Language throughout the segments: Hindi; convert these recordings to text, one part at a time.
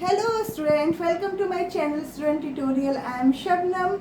Hello student, welcome to my channel student tutorial. I am Shabnam.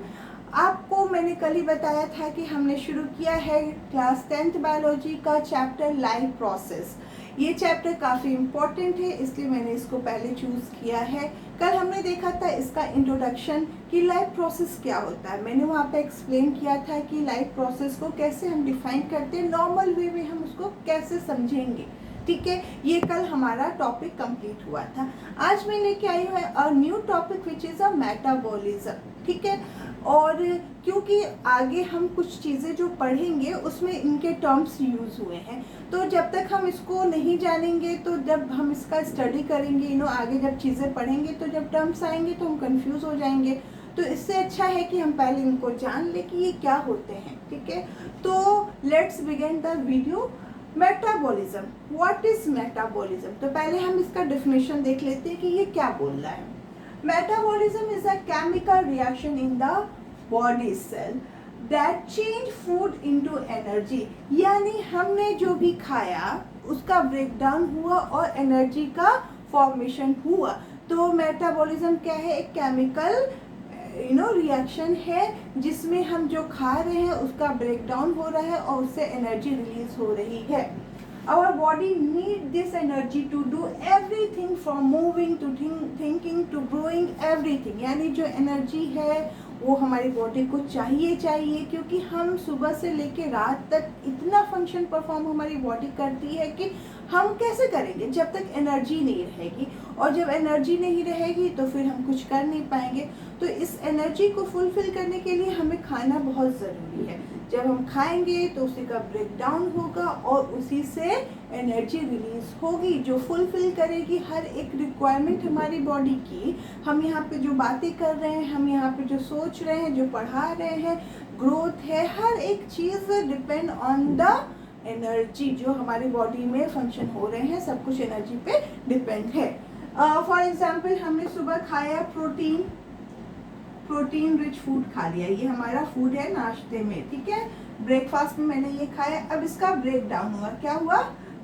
आपको मैंने कल ही बताया था कि हमने शुरू किया है क्लास 10th बायोलॉजी का चैप्टर लाइफ प्रोसेस। ये चैप्टर काफ़ी इम्पोर्टेंट है, इसलिए मैंने इसको पहले चूज़ किया है। कल हमने देखा था इसका इंट्रोडक्शन कि लाइफ प्रोसेस क्या होता है। मैंने वहाँ पे एक्सप्लेन किया था कि लाइफ प्रोसेस को कैसे हम डिफाइन करते हैं, नॉर्मल वे में हम उसको कैसे समझेंगे। ठीक है, ये कल हमारा टॉपिक कंप्लीट हुआ था। आज मैं लेके आई हूँ a new topic which is a metabolism. ठीक है, और क्योंकि आगे हम कुछ चीज़ें जो पढ़ेंगे उसमें इनके टर्म्स यूज़ हुए हैं, तो जब तक हम इसको नहीं जानेंगे, तो जब हम इसका स्टडी करेंगे आगे जब चीज़ें पढ़ेंगे तो जब टर्म्स आएंगे तो हम कंफ्यूज हो जाएंगे। तो इससे अच्छा है कि हम पहले इनको जान लें कि ये क्या होते हैं। ठीक है, तो let's begin the video. Metabolism, what is metabolism? तो पहले हम इसका डेफिनेशन देख लेते हैं कि ये क्या बोल रहा है। Metabolism is a chemical reaction in the body cell that change food into energy. यानी हमने जो भी खाया उसका ब्रेकडाउन हुआ और एनर्जी का फॉर्मेशन हुआ। तो मेटाबॉलिज्म क्या है? एक केमिकल रिएक्शन है जिसमें हम जो खा रहे हैं उसका ब्रेकडाउन हो रहा है और उससे एनर्जी रिलीज हो रही है। Our body need this energy to do everything from moving to thinking to growing, everything. यानी जो एनर्जी है वो हमारी बॉडी को चाहिए, क्योंकि हम सुबह से लेके रात तक इतना फंक्शन परफॉर्म हमारी बॉडी करती है कि हम कैसे करेंगे जब तक एनर्जी नहीं रहेगी, और जब एनर्जी नहीं रहेगी तो फिर हम कुछ कर नहीं पाएंगे। तो इस एनर्जी को फुलफिल करने के लिए हमें खाना बहुत ज़रूरी है। जब हम खाएंगे तो उसी का ब्रेकडाउन होगा और उसी से एनर्जी रिलीज होगी जो फुलफिल करेगी हर एक रिक्वायरमेंट हमारी बॉडी की। हम यहाँ पे जो बातें कर रहे हैं, हम यहाँ पे जो सोच रहे हैं, जो पढ़ा रहे हैं, ग्रोथ है, हर एक चीज़ डिपेंड ऑन द एनर्जी। जो हमारी बॉडी में फंक्शन हो रहे हैं सब कुछ एनर्जी पे डिपेंड है। फॉर एग्जाम्पल, हमने सुबह खाया प्रोटीन रिच फूड खा लिया, ये हमारा फूड है नाश्ते में। ठीक है, ब्रेकफास्ट में मैंने ये खाया, अब इसका ब्रेक डाउन हुआ। क्या हुआ?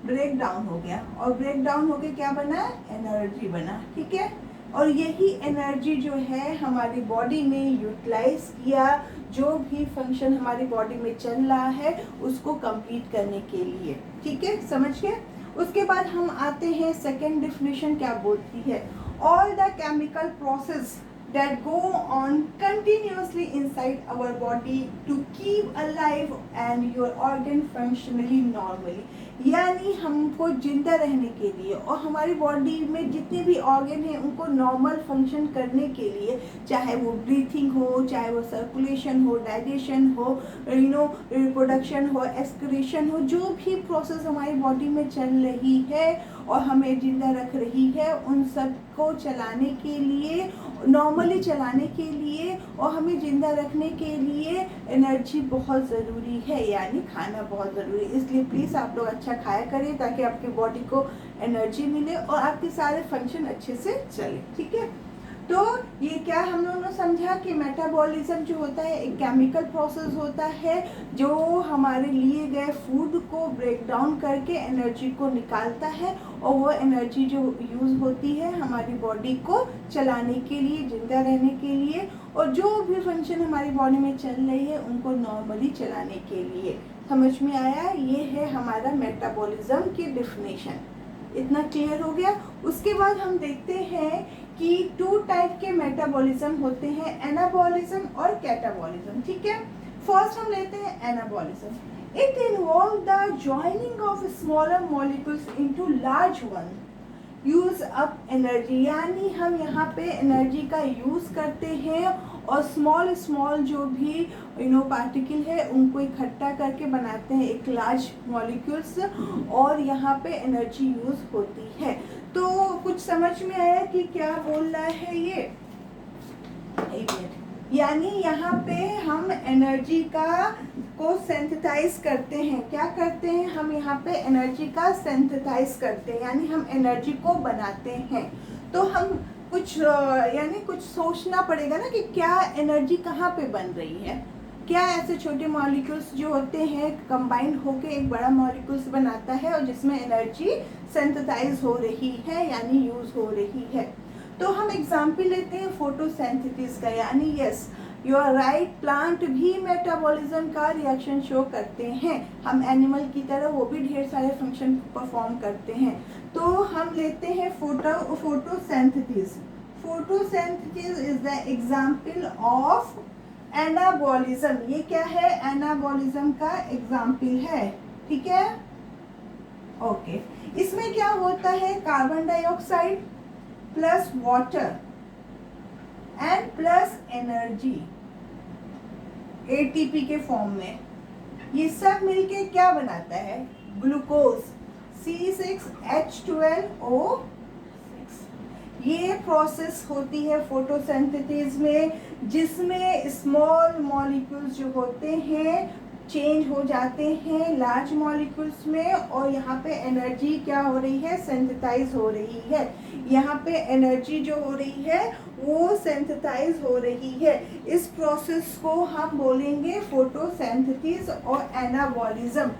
ब्रेक डाउन हो गया, और ब्रेक डाउन होके क्या बना? एनर्जी बना। ठीक है, और यही एनर्जी जो है हमारी बॉडी में यूटिलाइज किया, जो भी फंक्शन हमारी बॉडी में चल रहा है उसको कंप्लीट करने के लिए। ठीक है, समझ गए? उसके बाद हम आते हैं सेकेंड डेफिनेशन क्या बोलती है। All the chemical process that go on continuously inside our body to keep alive and your organ functionally normally। यानी हमको जिंदा रहने के लिए और हमारी बॉडी में जितने भी ऑर्गन हैं उनको नॉर्मल फंक्शन करने के लिए, चाहे वो ब्रीथिंग हो, चाहे वो सर्कुलेशन हो, डाइजेशन हो, रिप्रोडक्शन हो, एक्सक्रीशन हो, जो भी प्रोसेस हमारी बॉडी में चल रही है और हमें जिंदा रख रही है, उन सब को चलाने के लिए, नॉर्मली चलाने के लिए और हमें जिंदा रखने के लिए एनर्जी बहुत ज़रूरी है, यानी खाना बहुत ज़रूरी है। इसलिए प्लीज़ आप लोग अच्छा खाया करें ताकि आपकी बॉडी को एनर्जी मिले और आपके सारे फंक्शन अच्छे से चले। ठीक है, तो ये क्या हम लोगों ने समझा कि मेटाबॉलिज्म जो होता है एक केमिकल प्रोसेस होता है जो हमारे लिए गए फूड को ब्रेक डाउन करके एनर्जी को निकालता है, और वो एनर्जी जो यूज़ होती है हमारी बॉडी को चलाने के लिए, जिंदा रहने के लिए, और जो भी फंक्शन हमारी बॉडी में चल रही है उनको नॉर्मली चलाने के लिए। समझ में आया? ये है हमारा मेटाबॉलिज्म की डेफिनेशन। इतना क्लियर हो गया? उसके बाद हम देखते हैं कि 2 टाइप के मेटाबॉलिज्म होते हैं, एनाबॉलिज्म और कैटाबॉलिज्म। ठीक है, फर्स्ट हम लेते हैं anabolism. It involve the joining of smaller molecules into large one, use up energy. यानी हम यहाँ पे एनर्जी का यूज़ करते हैं और स्मॉल जो भी पार्टिकल है उनको इकट्ठा करके बनाते हैं एक लार्ज मॉलिक्यूल्स, और यहाँ पे एनर्जी यूज़ होती है। तो कुछ समझ में आया कि क्या बोल रहा है ये? यानी यहाँ पे हम एनर्जी को सिंथेसाइज करते हैं। क्या करते हैं? हम यहाँ पे एनर्जी का सिंथेसाइज करते हैं, यानी हम एनर्जी को बनाते हैं। तो हम कुछ सोचना पड़ेगा ना कि क्या एनर्जी कहाँ पे बन रही है। क्या ऐसे छोटे मॉलिक्यूल्स जो होते हैं कंबाइंड होके एक बड़ा मॉलिक्यूल्स बनाता है और जिसमें एनर्जी सिंथेसाइज हो रही है यानी यूज़ हो रही है। तो हम एग्जाम्पल लेते हैं फोटोसिंथेसिस का, यानी yes you are right, plant भी मेटाबॉलिज्म का रिएक्शन शो करते हैं। हम एनिमल की तरह वो भी ढेर सारे फंक्शन परफॉर्म करते हैं। तो हम लेते हैं photosynthesis. Photosynthesis is the example of anabolism. ये क्या है? एनाबॉलिज्म का एग्जाम्पल है, ठीक है, ओके। इसमें क्या होता है? Carbon dioxide plus water and plus energy ATP के फॉर्म में, ये सब मिलके क्या बनाता है? Glucose C6H12O6। ये प्रोसेस होती है फोटोसिंथेसिस में, जिसमें स्मॉल मॉलिक्यूल्स जो होते हैं चेंज हो जाते हैं लार्ज मॉलिक्यूल्स में, और यहाँ पे एनर्जी क्या हो रही है? सिंथेसाइज हो रही है। यहाँ पे एनर्जी जो हो रही है वो सिंथेसाइज हो रही है। इस प्रोसेस को हम बोलेंगे फोटोसिंथेसिस और एनाबॉलिज्म।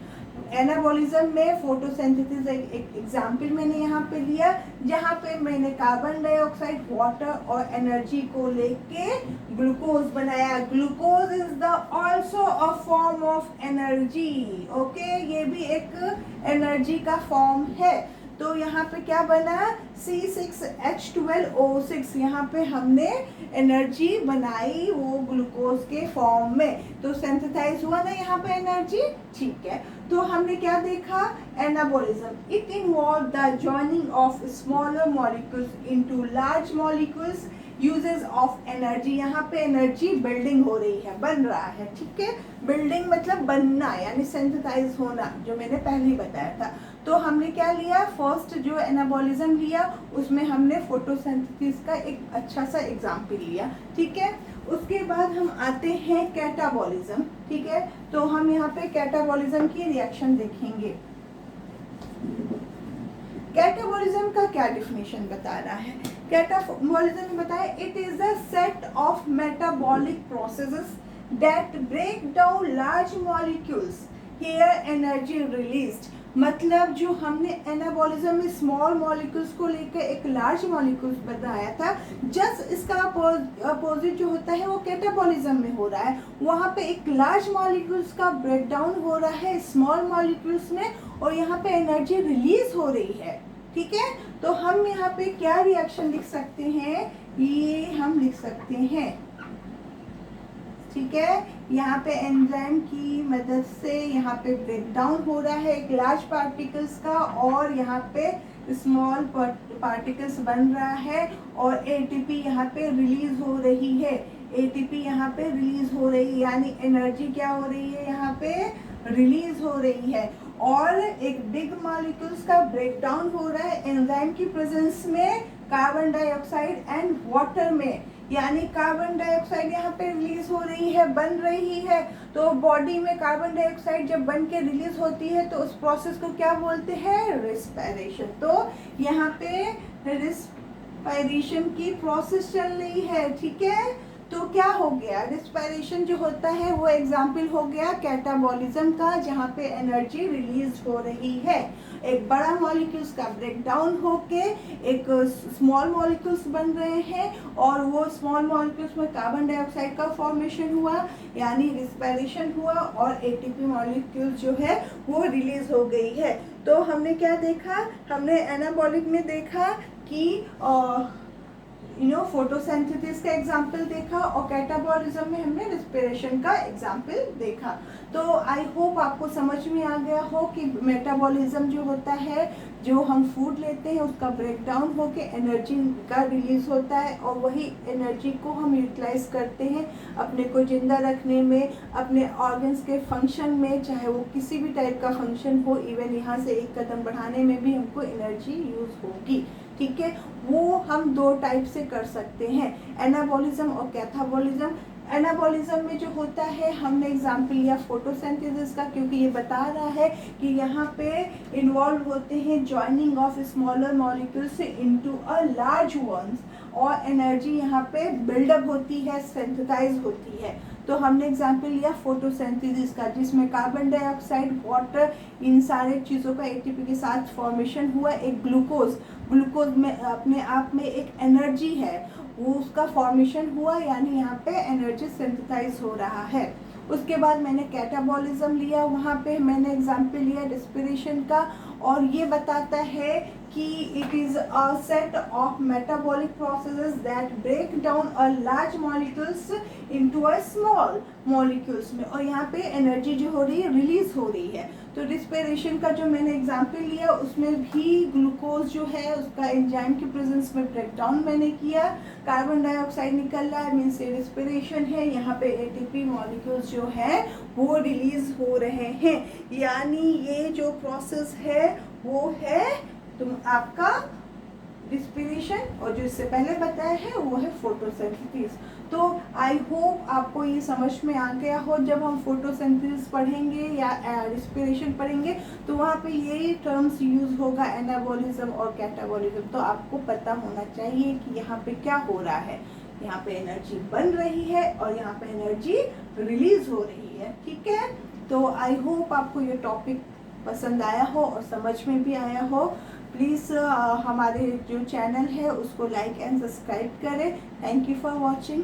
एनाबॉलिज्म में फोटोसिंथेसिस एक एग्जाम्पल मैंने यहाँ पे लिया, जहाँ पे मैंने कार्बन डाइऑक्साइड, वाटर और एनर्जी को लेके ग्लूकोज बनाया। Glucose is the also a form of energy, okay, ये भी एक एनर्जी का फॉर्म है। तो यहाँ पे क्या बना? C6H12O6। यहाँ पे हमने एनर्जी बनाई वो ग्लूकोज के फॉर्म में, तो सिंथेसाइज हुआ ना यहाँ पे एनर्जी, ठीक है। तो हमने क्या देखा? Anabolism, it involve the joining of smaller molecules into large molecules, uses of energy. यहाँ पे एनर्जी बिल्डिंग हो रही है, बन रहा है, ठीक है। बिल्डिंग मतलब बनना, यानी सिंथेसाइज होना, जो मैंने पहले ही बताया था। तो हमने क्या लिया? फर्स्ट जो एनाबॉलिज्म लिया, उसमें हमने फोटोसिंथेसिस का एक अच्छा सा एग्जाम्पल लिया, ठीक है। उसके बाद हम आते हैं कैटाबॉलिज्म, ठीक है। तो हम यहाँ पे कैटाबॉलिज्म की रिएक्शन देखेंगे। कैटाबॉलिज्म का क्या डिफिनेशन बता रहा है? कैटाबॉलिज्म में बताया, it is a set of metabolic processes that break down large molecules, here energy released. मतलब जो हमने एनाबॉलिज्म में स्मॉल मॉलिक्यूल्स को लेकर एक लार्ज मॉलिक्यूल्स बनाया था, जस्ट इसका अपोजिट जो होता है वो कैटाबॉलिज्म में हो रहा है। वहाँ पे एक लार्ज मॉलिक्यूल्स का ब्रेकडाउन हो रहा है स्मॉल मॉलिक्यूल्स में, और यहाँ पे एनर्जी रिलीज हो रही है, ठीक है। तो हम यहाँ पे क्या रिएक्शन लिख सकते हैं? ये हम लिख सकते हैं, ठीक है। यहाँ पे एंजाइम की मदद से यहाँ पे ब्रेकडाउन हो रहा है एक लार्ज पार्टिकल्स का, और यहाँ पे स्मॉल पार्टिकल्स बन रहा है, और एटीपी यहाँ पे रिलीज हो रही है। एटीपी यहाँ पे रिलीज हो रही है, यानी एनर्जी क्या हो रही है? यहाँ पे रिलीज हो रही है। और एक बिग मॉलिक्यूल्स का ब्रेकडाउन हो रहा है एंजाइम की प्रेजेंस में, कार्बन डाइऑक्साइड एंड वाटर में, यानी कार्बन डाइऑक्साइड यहाँ पे रिलीज हो रही है, बन रही है। तो बॉडी में कार्बन डाइऑक्साइड जब बन के रिलीज होती है तो उस प्रोसेस को क्या बोलते हैं? रेस्पिरेशन। तो यहाँ पे रेस्पिरेशन की प्रोसेस चल रही है, ठीक है। तो क्या हो गया? रेस्पिरेशन जो होता है वो एग्जाम्पल हो गया कैटाबॉलिज्म का, जहाँ पे एनर्जी रिलीज हो रही है। एक बड़ा मॉलिक्यूल्स का ब्रेकडाउन होके एक स्मॉल मॉलिक्यूल्स बन रहे हैं, और वो स्मॉल मॉलिक्यूल्स में कार्बन डाइऑक्साइड का फॉर्मेशन हुआ, यानी रेस्पिरेशन हुआ, और एटीपी मॉलिक्यूल्स जो है वो रिलीज हो गई है। तो हमने क्या देखा? हमने एनाबॉलिक में देखा कि फोटोसिंथेसिस का एग्जाम्पल देखा, और कैटाबॉलिज्म में हमने रेस्पिरेशन का एग्जाम्पल देखा। तो आई होप आपको समझ में आ गया हो कि मेटाबॉलिज्म जो होता है, जो हम फूड लेते हैं उसका ब्रेकडाउन होके एनर्जी का रिलीज होता है, और वही एनर्जी को हम यूटिलाइज करते हैं अपने को जिंदा रखने में, अपने ऑर्गन्स के फंक्शन में, चाहे वो किसी भी टाइप का फंक्शन हो। इवन यहाँ से एक कदम बढ़ाने में भी हमको एनर्जी यूज होगी, ठीक है। वो हम दो टाइप से कर सकते हैं, एनाबॉलिज्म और कैटाबॉलिज्म। एनाबॉलिज्म में जो होता है, हमने एग्जाम्पल लिया फोटोसिंथेसिस का, क्योंकि ये बता रहा है कि यहाँ पे इन्वॉल्व होते हैं joining of smaller molecules into a large ones, और एनर्जी यहाँ पे बिल्डअप होती है, सिंथेसाइज होती है। तो हमने एग्जाम्पल लिया फोटोसिंथेसिस का, जिसमें कार्बन डाइऑक्साइड, वाटर, इन सारे चीज़ों का एटीपी के साथ फॉर्मेशन हुआ एक ग्लूकोज में अपने आप में एक एनर्जी है, वो उसका फॉर्मेशन हुआ, यानी यहाँ पे एनर्जी सिंथेसाइज हो रहा है। उसके बाद मैंने कैटाबॉलिज्म लिया, वहाँ पे मैंने एग्जाम्पल लिया रेस्पिरेशन का, और ये बताता है कि it is a set of metabolic processes that break down a large molecules into a small molecules में, और यहाँ पे एनर्जी जो हो रही है रिलीज हो रही है। तो रिस्पिरेशन का जो मैंने एग्जाम्पल लिया उसमें भी ग्लूकोज जो है उसका एंजाइम की प्रेजेंस में ब्रेकडाउन मैंने किया, कार्बन डाइऑक्साइड निकल रहा है, मीन्स रिस्पिरेशन है, यहाँ पे एटीपी मॉलिक्यूल्स जो है वो रिलीज हो रहे हैं, यानी ये जो प्रोसेस है वो है तुम आपका रिस्पिरेशन, और जो इससे पहले बताया है वो है फोटोसिंथेसिस। तो आई होप आपको ये समझ में आ गया हो। जब हम फोटोसिंथेसिस पढ़ेंगे या रिस्पिरेशन पढ़ेंगे तो वहाँ पे यही टर्म्स यूज होगा, एनाबॉलिज्म और कैटाबॉलिज्म। तो आपको पता होना चाहिए कि यहाँ पे क्या हो रहा है, यहाँ पे एनर्जी बन रही है और यहाँ पे एनर्जी रिलीज हो रही है। ठीक है, तो आई होप आपको ये टॉपिक पसंद आया हो और समझ में भी आया हो। प्लीज़ हमारे जो चैनल है उसको लाइक एंड सब्सक्राइब करें। Thank you for watching.